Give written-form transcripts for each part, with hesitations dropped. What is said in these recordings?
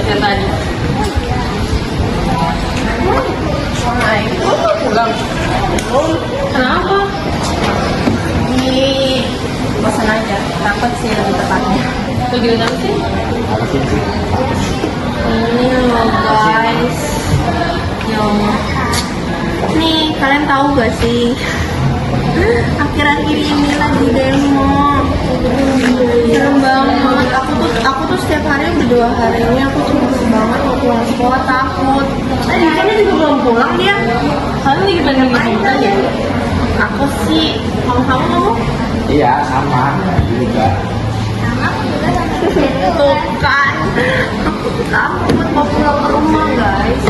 yang tadi. Nah itu pulang. Kenapa? Ini pesan aja, takut sih lebih tepatnya. Bagaimana sih? Ini loh guys. Ya Allah. Nih kalian tahu gak sih? Akhir-akhir ini lagi demo. Serem banget. Aku tuh setiap hari udah 2 hari ini aku cemas banget mau pulang sekolah, takut. Tadi kan dia juga belum pulang dia. Kalian lagi pada ngomong aja. Aku sih, kamu Iya, sama juga. tuh kan. Aku takut mau pulang ke rumah guys.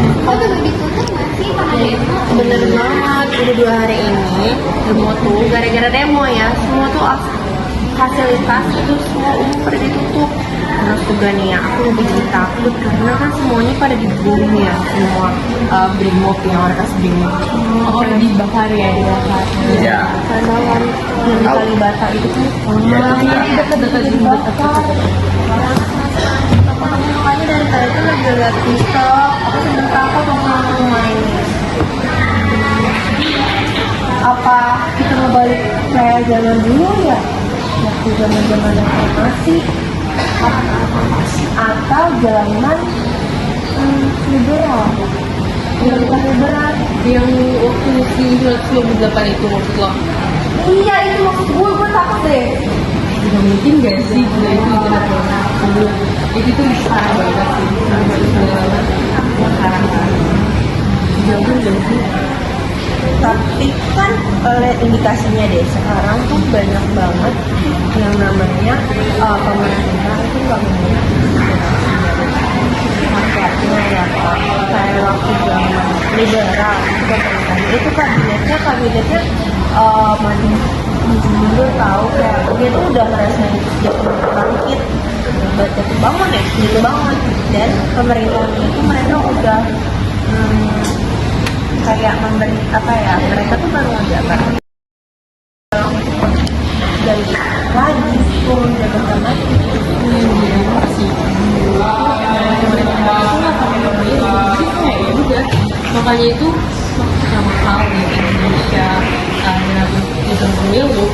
Bener banget, udah 2 hari ini demo tuh gara-gara demo ya. Semua tuh fasilitas itu semua umum pada ditutup. Terus juga nih ya, aku lebih takut karena kan semuanya pada dibom ya, semua brimob yang mereka brimob. Oh, dibakar ya, dibakar. Iya. Karena kan yang di Kalibata itu kan Iya, dekat-dekat dibakar. Makanya dari tadi tuh lagi lihat TikTok, aku sedang takut mau pulang ke rumah ini. Apa kita mau balik kayak zaman dulu ya? Waktu zaman reformasi atau zaman liberal? Yang bukan liberal. Yang waktu 1998 itu maksud lo? Iya itu maksud gue takut deh. Tidak mungkin gak sih gila itu internet sebelum itu tuh parah banget sih sekarang jauh gak sih. Tapi kan lihat indikasinya deh sekarang tuh banyak banget yang namanya pemerintah itu nggak memiliki rakyatnya ya Pak. Kayak waktu zaman liberal pemerintahnya itu kabinetnya maju mundur tahu kayak dia tuh udah ngerasain sejak bangkit jatuh bangun ya gitu bangun, dan pemerintahnya itu mereka udah kayak memberi apa ya, mereka tuh baru menjabat dari lagi turun jabatan lagi Makanya itu sama hal di Indonesia dalam sistem pemilu,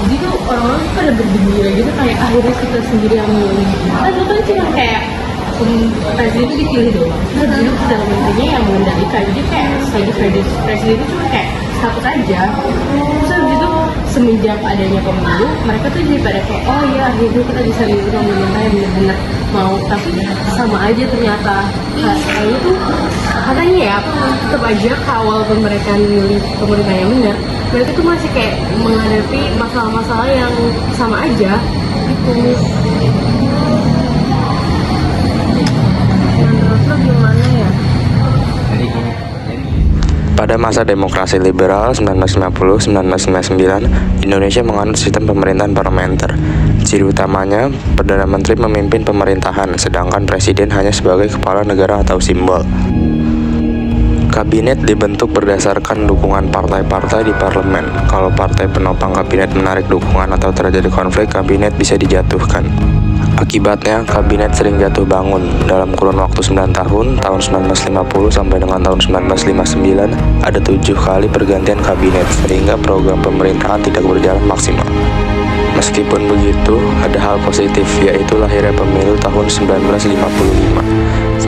jadi tuh orang-orang tuh pada bergembira gitu kayak akhirnya kita sendiri yang milih. Kan itu kan cuma kayak presiden itu dipilih doang. Presiden itu dalam intinya yang mengendalikan. Jadi kayak presiden itu cuma kayak status aja. Terus habis itu semenjak adanya pemilu, mereka tuh jadi pada kayak oh iya akhirnya kita bisa milih pemerintah yang benar-benar mau, tapi sama aja ternyata. Kayaknya tuh katanya ya tetap aja kawal mereka milih pemerintah yang benar, mereka tuh masih kayak menghadapi masalah-masalah yang sama aja gitu. menurut lo gimana ya? Pada masa demokrasi liberal 1950-1999, Indonesia menganut sistem pemerintahan parlementer. Ciri utamanya, Perdana Menteri memimpin pemerintahan, sedangkan Presiden hanya sebagai kepala negara atau simbol. Kabinet dibentuk berdasarkan dukungan partai-partai di parlemen. Kalau partai penopang kabinet menarik dukungan atau terjadi konflik, kabinet bisa dijatuhkan. Akibatnya, kabinet sering jatuh bangun. Dalam kurun waktu 9 tahun 1950 sampai dengan tahun 1959, ada 7 kali pergantian kabinet, sehingga program pemerintahan tidak berjalan maksimal. Meskipun begitu, ada hal positif, yaitu lahirnya pemilu tahun 1955.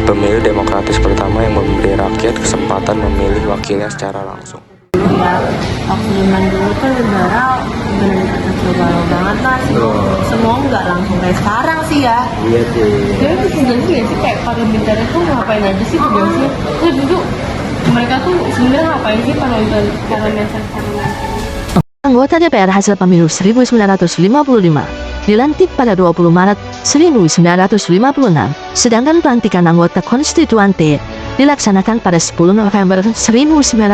Pemilu demokratis pertama yang memberi rakyat kesempatan memilih wakilnya secara langsung. Ya, waktu zaman dulu tuh liberal benar-benar global banget lah, semua nggak langsung kayak sekarang sih ya. Iya sih. Jadi itu sebenarnya ya sih kayak parlementer itu ngapain aja sih tugasnya? Terus itu mereka tuh sebenarnya ngapain sih parlementer? Anggota DPR hasil pemilu 1955 dilantik pada 20 Maret 1956, sedangkan pelantikan anggota konstituante dilaksanakan pada 10 November 1956.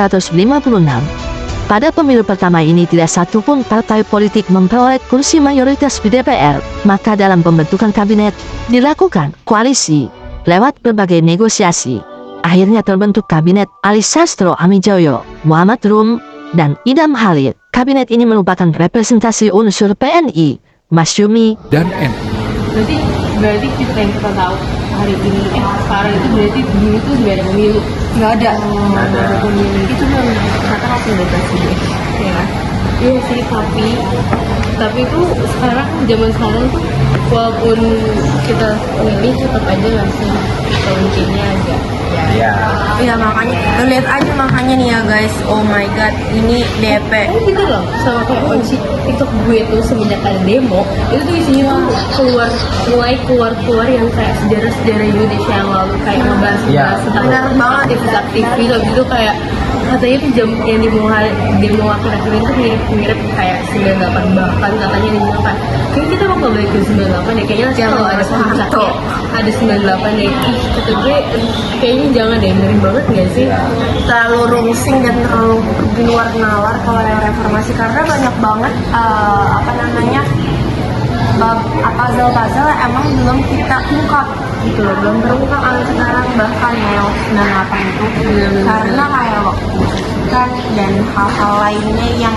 Pada pemilu pertama ini tidak satupun partai politik memperoleh kursi mayoritas di DPR, maka dalam pembentukan kabinet dilakukan koalisi lewat berbagai negosiasi. Akhirnya terbentuk kabinet Ali Sastro Amijoyo, Muhammad Rum, dan Idam Halid. Kabinet ini merupakan representasi unsur PNI, Masyumi, dan NU. Berarti berarti kita yang kita tahu hari ini sekarang itu berarti dulu tuh nggak ada pemilu, nggak ada. nggak ada pemilu itu yang kata aku udah presiden ya kan. Iya sih, tapi tuh sekarang zaman sekarang tuh walaupun kita milih tetap aja nggak sih kuncinya aja. Iya. Iya makanya, lo lihat aja makanya nih ya guys, oh my god, ini DP. Gitu loh, sama kayak kunci TikTok gue tuh semenjak ada demo itu tuh isinya tuh mulai keluar yang kayak sejarah Indonesia yang lalu, kayak ngebahas Iya. tentang Benar banget. aktivis film itu, kayak katanya tuh jam yang demo akhir-akhir itu mirip kayak 98, bahkan katanya dibilang kan kayaknya kita mau balik ke 98 ya, kayaknya Yang kalau ada Soeharto. puncaknya ada 98 deh. Kata gue kayaknya jangan deh, ngeri banget gak sih? Terlalu rungsing dan terlalu di luar nalar kalau yang reformasi, karena banyak banget apa namanya puzzle emang belum kita ungkap gitu loh, belum terungkap sampai sekarang, bahkan yang 98 itu karena kayak waktu kan dan hal-hal lainnya yang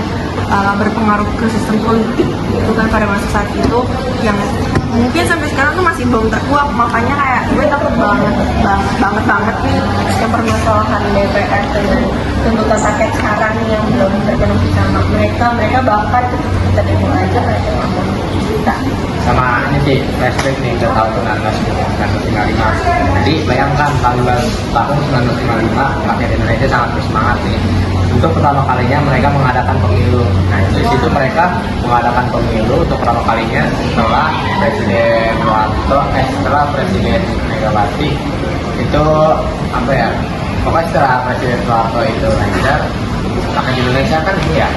berpengaruh ke sistem politik itu kan pada masa saat itu yang mungkin sampai sekarang tuh masih belum terkuak. Makanya kayak gue takut banget nih yang permasalahan DPR dengan tuntutan paket sekarang yang belum terpenuhi sama mereka bahkan kita demo aja mereka nggak mau kita. Sama ini sih flashback nih ke tahun 1955. Jadi bayangkan tahun 1955 rakyat Indonesia sangat bersemangat nih. Untuk pertama kalinya mereka mengadakan pemilu. Nah di situ mereka mengadakan pemilu untuk pertama kalinya setelah Presiden Soeharto, setelah Presiden Megawati itu apa ya? Pokoknya setelah Presiden Soeharto itu lancar, rakyat Indonesia kan ini ya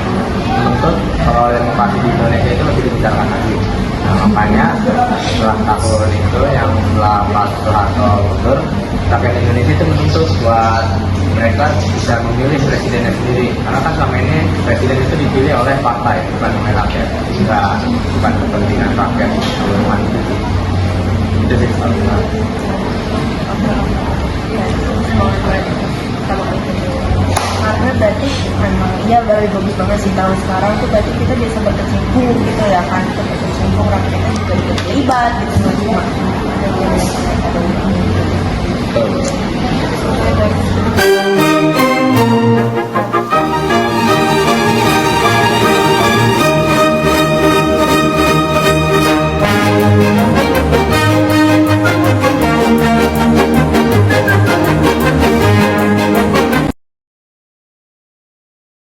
menuntut kalau demokrasi di Indonesia itu lebih dibicarakan lagi. Nah, makanya setelah tahun itu yang setelah Pak Soeharto mundur, rakyat Indonesia itu menuntut buat mereka bisa memilih presidennya sendiri, karena kan selama ini presiden itu dipilih oleh partai bukan oleh rakyat, bukan kepentingan rakyat seluruhan itu sih. Karena berarti memang ya lebih bagus banget sih tahun sekarang tuh, berarti kita bisa berkecimpung gitu ya kan, kita berkecimpung, rakyatnya juga ikut terlibat gitu, nggak cuma ada yang